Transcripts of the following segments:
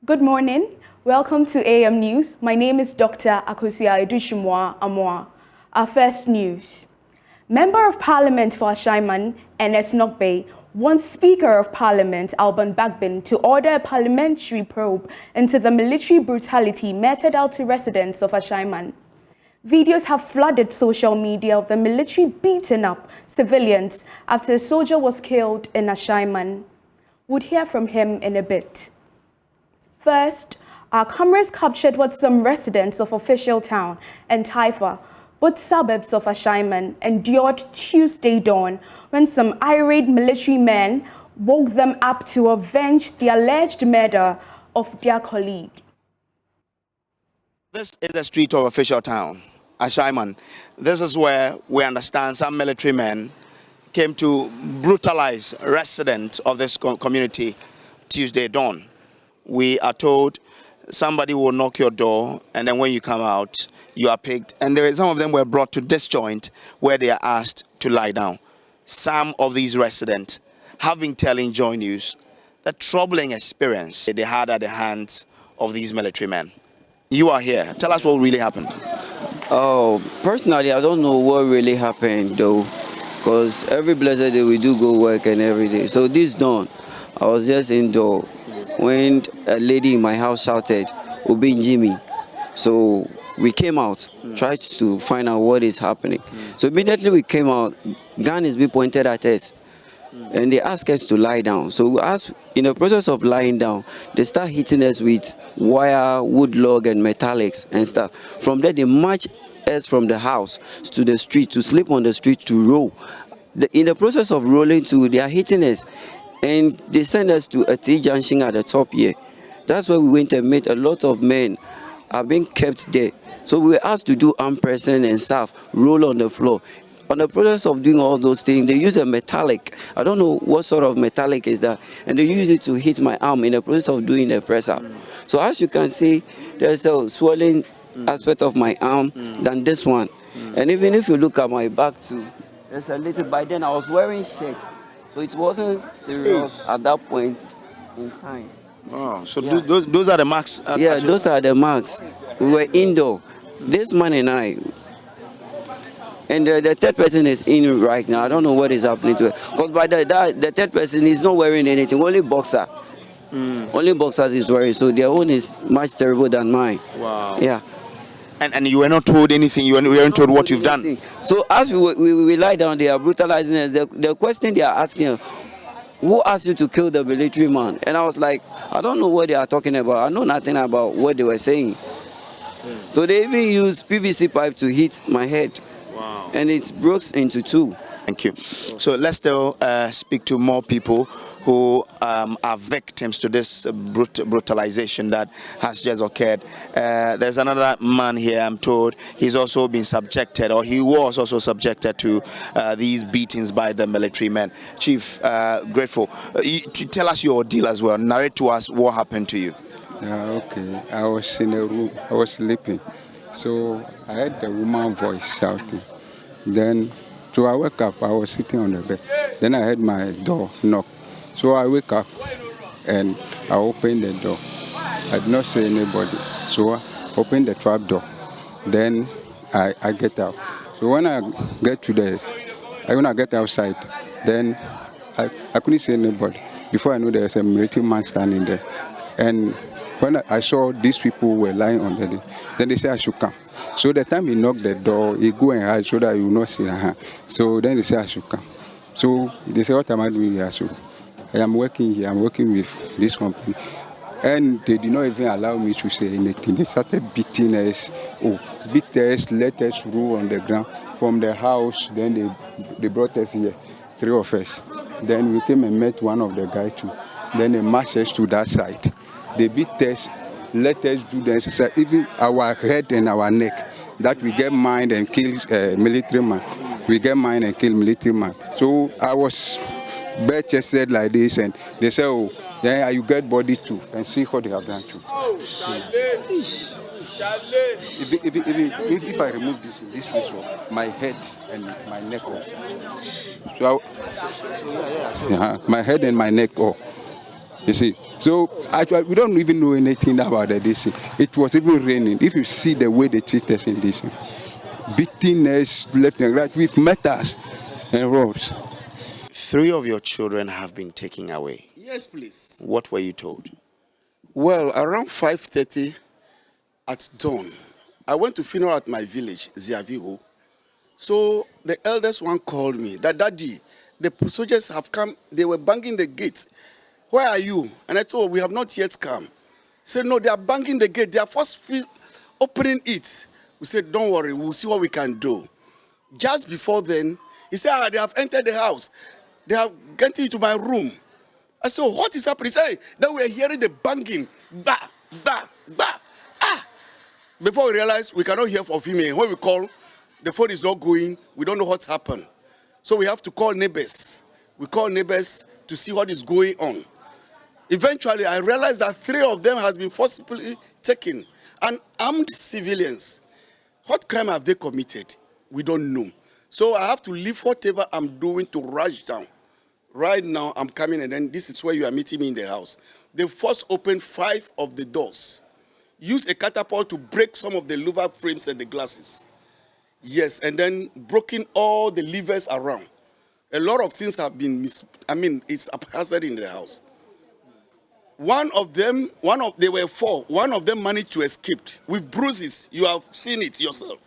Good morning. Welcome to AM News. My name is Dr. Akosua Adutwumwaa Amoah. Our first news. Member of Parliament for Ashaiman, Ernest Nokbay, wants Speaker of Parliament Alban Bagbin to order a parliamentary probe into the military brutality meted out to residents of Ashaiman. Videos have flooded social media of the military beating up civilians after a soldier was killed in Ashaiman. We'll hear from him in a bit. First, our cameras captured what some residents of Official Town and Taifa, both suburbs of Ashaiman, endured Tuesday dawn when some irate military men woke them up to avenge the alleged murder of their colleague. This is the street of Official Town, Ashaiman. This is where we understand some military men came to brutalize residents of this community Tuesday dawn. We are told somebody will knock your door, and then when you come out, you are picked. And some of them were brought to this joint where they are asked to lie down. Some of these residents have been telling JoyNews the troubling experience they had at the hands of these military men. You are here. Tell us what really happened. Oh, personally, I don't know what really happened though, because every blessed day we do go work and every day. So this dawn, I was just indoor when a lady in my house shouted, "Obin Jimmy." So we came out, tried to find out what is happening. So immediately we came out, gun is being pointed at us. And they asked us to lie down. So we asked, in the process of lying down, they start hitting us with wire, wood log, and metallics and stuff. From there, they march us from the house to the street, to sleep on the street, to roll. In the process of rolling too, they are hitting us. And they send us to a T-junction at the top here. That's where we went and met a lot of men are being kept there. So we were asked to do arm pressing and stuff, roll on the floor. On the process of doing all those things, they use a metallic. I don't know what sort of metallic is that. And they use it to hit my arm in the process of doing the press up. So as you can see, there's a swelling aspect of my arm than this one. And even if you look at my back too, there's a little, by then I was wearing shirt. So it wasn't serious at that point in time. Oh, so yeah. Those are the marks? Yeah, those are the marks. We were indoor. This man and I. And the third person is in right now. I don't know what is happening to it. Because by the third person is not wearing anything. Only boxer. Only boxers is wearing. So their own is much terrible than mine. Wow. Yeah. And you were not told anything. You weren't told what you've done. So as we lie down, they are brutalizing us. The question they are asking, who asked you to kill the military man? And I was like, I don't know what they are talking about. I know nothing about what they were saying. So they even used PVC pipe to hit my head. Wow. And it broke into two. Thank you. So let's still speak to more people who are victims to this brutalization that has just occurred. There's another man here, I'm told. He's also been subjected, or he was also subjected to these beatings by the military men. Chief, grateful. Tell us your deal as well. Narrate to us what happened to you. Okay. I was in a room. I was sleeping. So I heard the woman's voice shouting. Then, so I woke up. I was sitting on the bed. Then I heard my door knock. So I wake up and I opened the door. I did not see anybody. So I opened the trap door. Then I get out. So when I get outside, then I couldn't see anybody. Before I knew there was a military man standing there. And when I saw these people were lying on the bed, then they said I should come. So the time he knocked the door, he go and hide so that you will not see her. So then they said I should come. So they said, what am I doing here? So I am working here. I'm working with this company. And they did not even allow me to say anything. They started beating us. Beat us, let us roll on the ground from the house. Then they brought us here, 3 of us. Then we came and met one of the guys too. Then they marched us to that side. They beat us, let us do the exercise, even our head and our neck, that we get mine and kill military man. We get mine and kill military man. So I was bare-chested like this, and they say, oh, then you get body too, and see what they have done too. If I remove this visual, my head and my neck off. So my head and my neck off. You see, so actually we don't even know anything about the DC. It was even raining. If you see the way they treat us in DC, beating us left and right with metals and ropes. 3 of your children have been taken away. Yes, please. What were you told? Well, around 5:30 at dawn, I went to funeral at my village, Ziaviho. So the eldest one called me that, Daddy, the soldiers have come. They were banging the gate. Where are you? And I told, we have not yet come. He said, no, they are banging the gate. They are forcefully opening it. We said, don't worry, we'll see what we can do. Just before then, he said, they have entered the house. They have gotten into my room. I said, what is happening? He said, then we are hearing the banging. Bah, bah, bah. Ah! Before we realize we cannot hear from female. When we call, the phone is not going. We don't know what's happened. So we have to call neighbors. We call neighbors to see what is going on. Eventually, I realized that 3 of them has been forcibly taken. And armed civilians. What crime have they committed? We don't know. So I have to leave whatever I'm doing to rush down. Right now, I'm coming, and then this is where you are meeting me in the house. They first opened 5 of the doors. Used a catapult to break some of the louver frames and the glasses. Yes, and then broken all the levers around. A lot of things have been it's haphazard in the house. They were 4. One of them managed to escape with bruises. You have seen it yourself.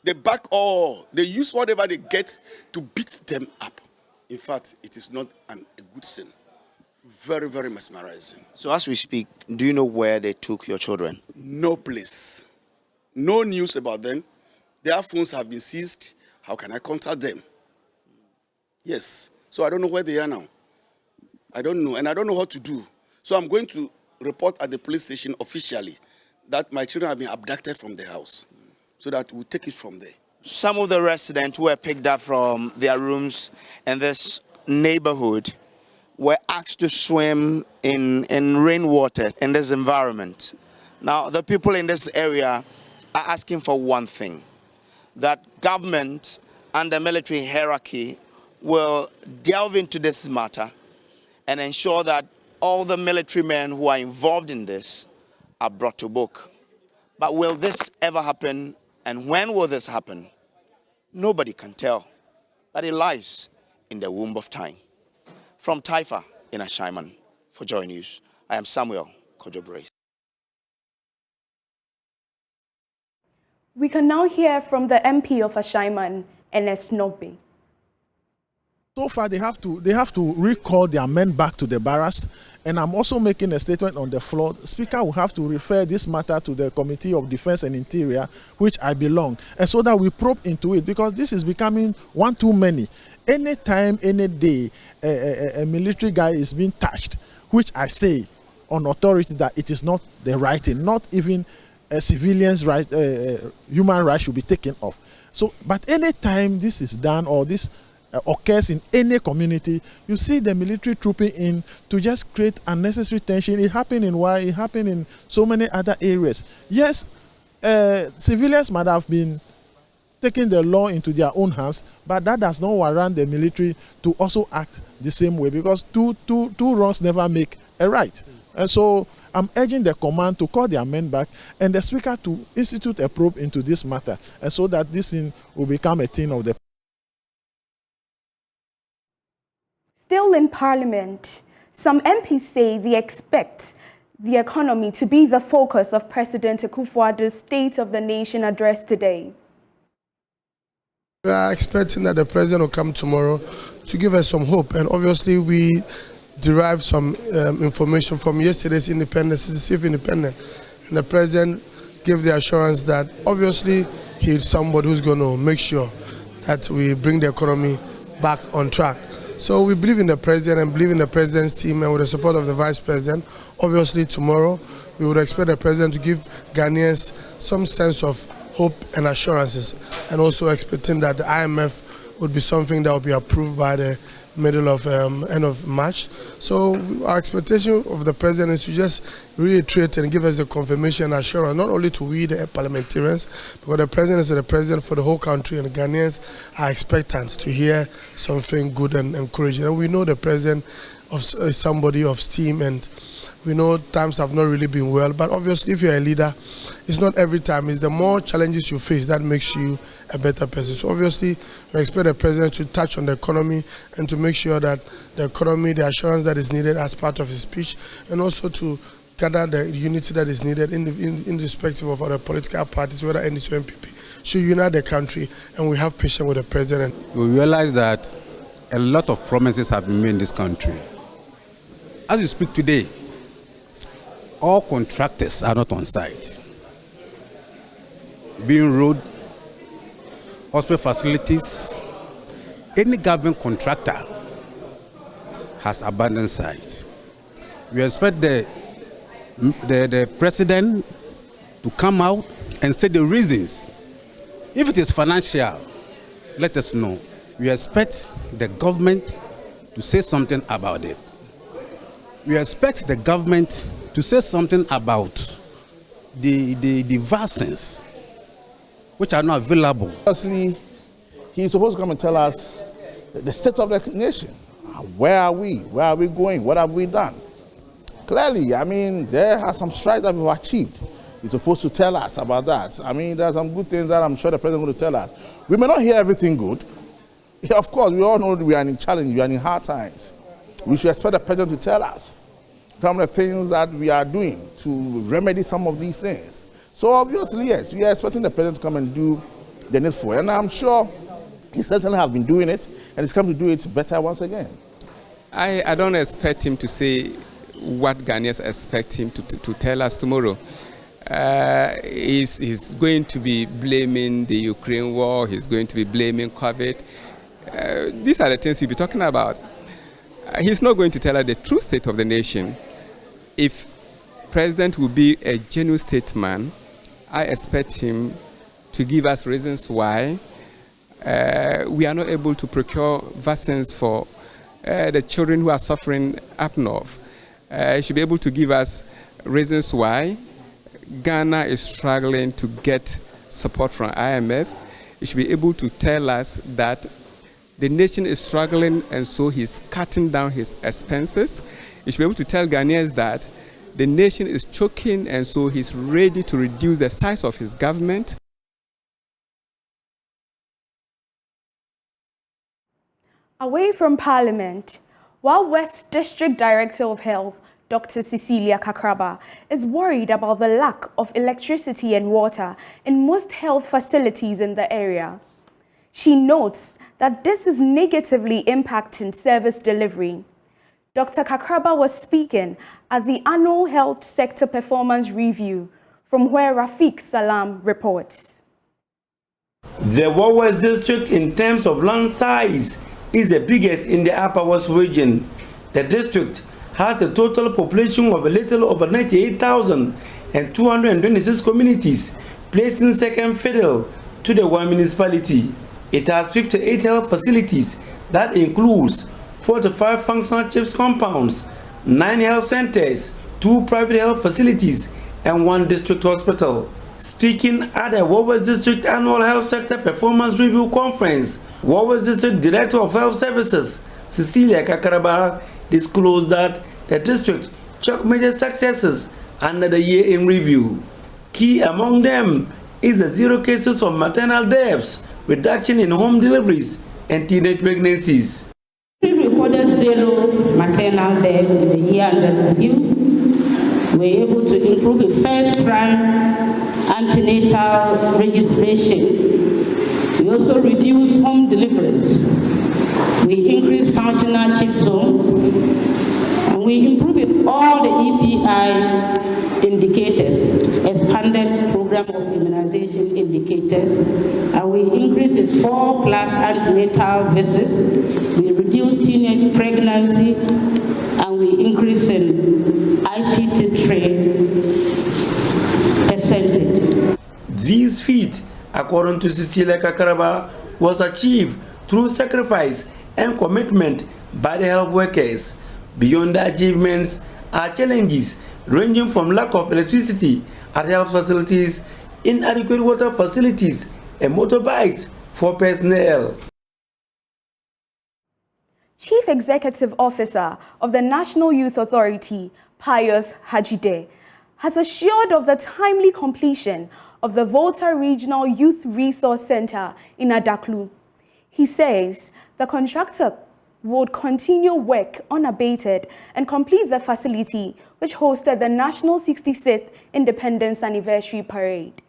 They back all. They use whatever they get to beat them up. In fact, it is not a good sin. Very, very mesmerizing. So as we speak, do you know where they took your children? No place. No news about them. Their phones have been seized. How can I contact them? Yes. So I don't know where they are now. I don't know. And I don't know what to do. So I'm going to report at the police station officially that my children have been abducted from the house so that we'll take it from there. Some of the residents who were picked up from their rooms in this neighborhood were asked to swim in rainwater in this environment. Now, the people in this area are asking for one thing, that government and the military hierarchy will delve into this matter and ensure that all the military men who are involved in this are brought to book. But will this ever happen, and when will this happen? Nobody can tell, but it lies in the womb of time. From Taifa in Ashaiman, for Joy News, I am Samuel Kojo. We can now hear from the MP of Ashaiman, Ernest Nogbe. So far, they have to recall their men back to the barracks, and I'm also making a statement on the floor. The Speaker will have to refer this matter to the Committee of Defense and Interior, which I belong, and so that we probe into it, because this is becoming one too many. Any time, any day, a military guy is being touched, which I say on authority that it is not the right thing, not even a civilian's right, human rights should be taken off. So, but any time this is done or this occurs in any community, you see the military trooping in to just create unnecessary tension. It happened in Wa, it happened in so many other areas. Yes, civilians might have been taking the law into their own hands, but that does not warrant the military to also act the same way, because two wrongs never make a right. And so I'm urging the command to call their men back and the Speaker to institute a probe into this matter, and so that this thing will become a thing of the. Still in Parliament, some MPs say they expect the economy to be the focus of President Akosua State of the Nation address today. We are expecting that the President will come tomorrow to give us some hope, and obviously we derived some information from yesterday's Independence, CCF Independent, and the President gave the assurance that obviously he's somebody who's going to make sure that we bring the economy back on track. So we believe in the President and believe in the President's team, and with the support of the Vice President, obviously tomorrow we would expect the President to give Ghanaians some sense of hope and assurances, and also expecting that the IMF would be something that will be approved by the middle of end of March. So our expectation of the President is to just reiterate and give us the confirmation and assurance, not only to we the parliamentarians, because the President is the President for the whole country, and the Ghanaians are expectant to hear something good and encouraging. And we know the President of somebody of steam, and we know times have not really been well. But obviously, if you're a leader, it's not every time. It's the more challenges you face that makes you a better person. So obviously, we expect the president to touch on the economy and to make sure that the economy, the assurance that is needed as part of his speech, and also to gather the unity that is needed in respective of other political parties, whether NDC or MPP, should unite the country, and we have patience with the president. We realize that a lot of promises have been made in this country. As we speak today, all contractors are not on site. Being road, hospital facilities, any government contractor has abandoned sites. We expect the president to come out and state the reasons. If it is financial, let us know. We expect the government to say something about it. We expect the government to say something about the vaccines which are not available. Firstly, he's supposed to come and tell us the state of the nation. Where are we? Where are we going? What have we done? Clearly, I mean, there are some strides that we've achieved. He's supposed to tell us about that. I mean, there are some good things that I'm sure the president is going to tell us. We may not hear everything good. Yeah, of course, we all know we are in challenge, we are in hard times. We should expect the president to tell us some of the things that we are doing to remedy some of these things. So obviously, yes, we are expecting the president to come and do the needful. And I'm sure he certainly has been doing it, and he's come to do it better once again. I don't expect him to say what Ghanaians expect him to tell us tomorrow. He's going to be blaming the Ukraine war, he's going to be blaming COVID. These are the things he'll be talking about. He's not going to tell us the true state of the nation. If president will be a genuine statesman, I expect him to give us reasons why we are not able to procure vaccines for the children who are suffering up north. He should be able to give us reasons why Ghana is struggling to get support from IMF. He should be able to tell us that the nation is struggling, and so he's cutting down his expenses. He should be able to tell Ghanaians that the nation is choking, and so he's ready to reduce the size of his government. Away from Parliament, while West District Director of Health, Dr. Cecilia Kakraba, is worried about the lack of electricity and water in most health facilities in the area. She notes that this is negatively impacting service delivery. Dr. Kakraba was speaking at the annual Health Sector Performance Review, from where Rafiq Salam reports. The West District, in terms of land size, is the biggest in the Upper West region. The district has a total population of a little over 98,226 communities, placing second fiddle to the one municipality. It has 58 health facilities that includes 45 functional CHIPS compounds, 9 health centers, 2 private health facilities, and 1 district hospital. Speaking at the West District Annual Health Sector Performance Review Conference, West District Director of Health Services, Cecilia Kakraba, disclosed that the district chalked major successes under the year in review. Key among them is the 0 cases of maternal deaths, reduction in home deliveries, and teenage pregnancies. We recorded 0 maternal deaths in the year under review. We were able to improve the first prime antenatal registration. We also reduced home deliveries. We increased functional CHIP zones. And we improved all the EPI indicators, expanded program of immunization indicators, and we increased the 4+ antenatal visits. We reduced teenage pregnancy, and we increased in IPT3 percentage. These feats, according to Cecilia Kakraba, was achieved through sacrifice and commitment by the health workers. Beyond the achievements are challenges ranging from lack of electricity at health facilities, inadequate water facilities, and motorbikes for personnel. Chief Executive Officer of the National Youth Authority, Pius Hajide, has assured of the timely completion of the Volta Regional Youth Resource Center in Adaklu. He says the contractor would continue work unabated and complete the facility, which hosted the National 66th Independence Anniversary Parade.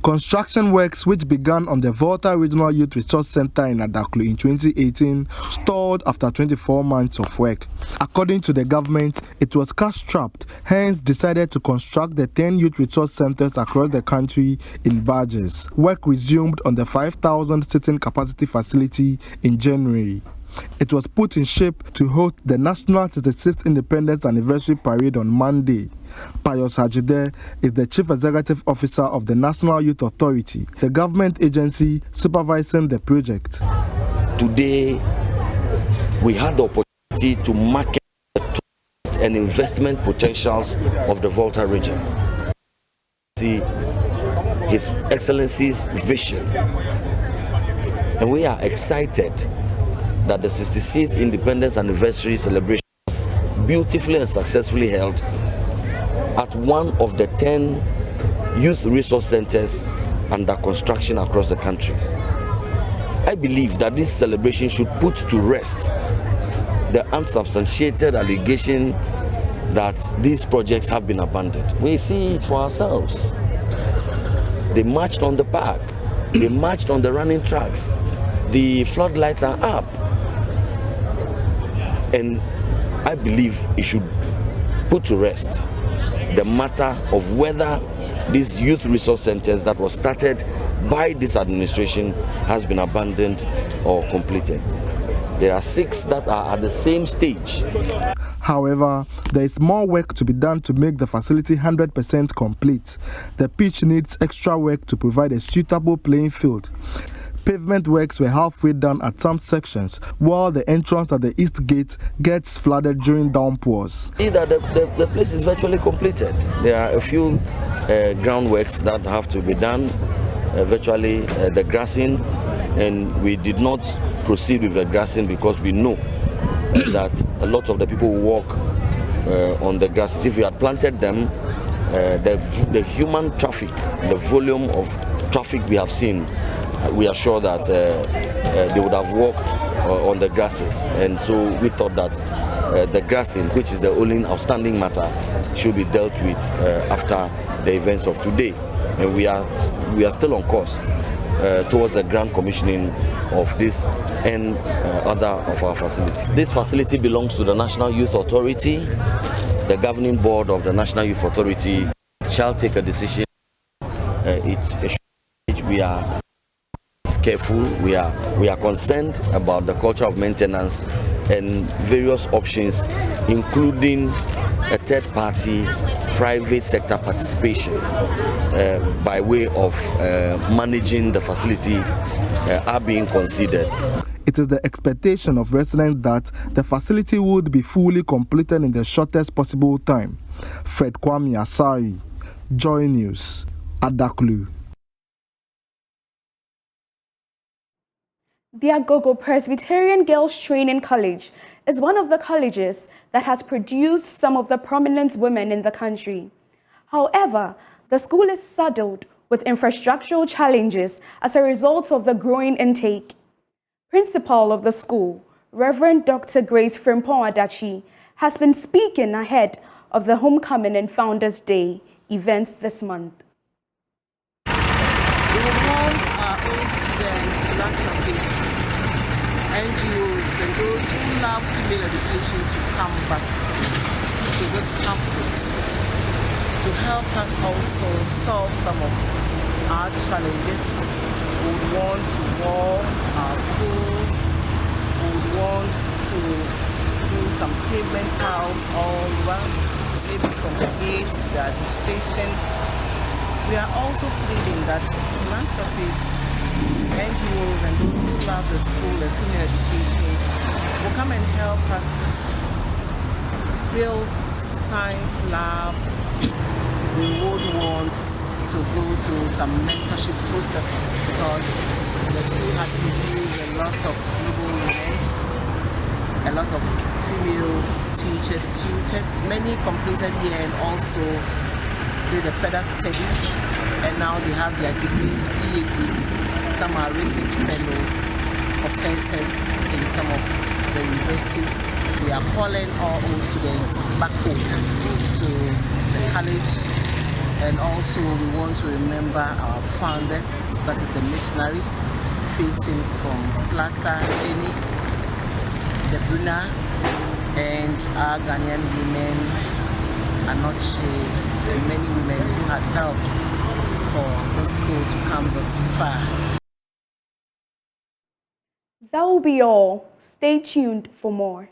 Construction works, which began on the Volta Regional Youth Resource Center in Adaklu in 2018, stalled after 24 months of work. According to the government, it was cash-strapped, hence decided to construct the 10 youth resource centers across the country in batches. Work resumed on the 5,000 sitting capacity facility in January. It was put in shape to host the National 66th Independence Anniversary Parade on Monday. Pius Hajide is the Chief Executive Officer of the National Youth Authority, the government agency supervising the project. Today, we had the opportunity to market the tourist and investment potentials of the Volta region. See His Excellency's vision. And we are excited that the 66th Independence Anniversary celebration was beautifully and successfully held at one of the 10 youth resource centers under construction across the country. I believe that this celebration should put to rest the unsubstantiated allegation that these projects have been abandoned. We see it for ourselves. They marched on the park, they marched on the running tracks, the floodlights are up. And I believe it should put to rest the matter of whether these youth resource centers that was started by this administration has been abandoned or completed. There are 6 that are at the same stage. However, there is more work to be done to make the facility 100% complete. The pitch needs extra work to provide a suitable playing field. Pavement works were halfway done at some sections, while the entrance at the east gate gets flooded during downpours. The place is virtually completed. There are a few groundworks that have to be done, virtually the grassing, and we did not proceed with the grassing because we know that a lot of the people who walk on the grasses, if we had planted them, the human traffic, the volume of traffic we have seen, we are sure that they would have walked on the grasses, and so we thought that the grassing, which is the only outstanding matter, should be dealt with after the events of today. And we are still on course towards the grand commissioning of this and other of our facilities. This facility belongs to the National Youth Authority. The governing board of the National Youth Authority shall take a decision. We are careful. We are concerned about the culture of maintenance and various options, including a third-party private sector participation by way of managing the facility are being considered. It is the expectation of residents that the facility would be fully completed in the shortest possible time. Fred Kwame Asari, JoyNews, Adaklu. The Agogo Presbyterian Girls Training College is one of the colleges that has produced some of the prominent women in the country. However, the school is saddled with infrastructural challenges as a result of the growing intake. Principal of the school, Reverend Dr. Grace Frimpong Adachi, has been speaking ahead of the Homecoming and Founders Day events this month. We want our own students, philanthropists, NGOs, and those who love female education to come back to this campus to help us also solve some of our challenges. We would want to wall our school, we would want to do some pavement tiles all over, maybe from the gates to the administration. We are also pleading that philanthropists, NGOs, and those who love the school and female education will come and help us build science lab. We would want to go through some mentorship processes because the school has been of noble women, a lot of female teachers, tutors. Many completed here and also did a further study, and now they have their degrees, PhDs. Some are research fellows, professors in some of the universities. We are calling all old students back home to the college, and also we want to remember our founders, that is the missionaries, facing from Slata, Eni, the Bruna, and our Ghanaian women, Anoche, and many women who had helped for the school to come this far. That will be all. Stay tuned for more.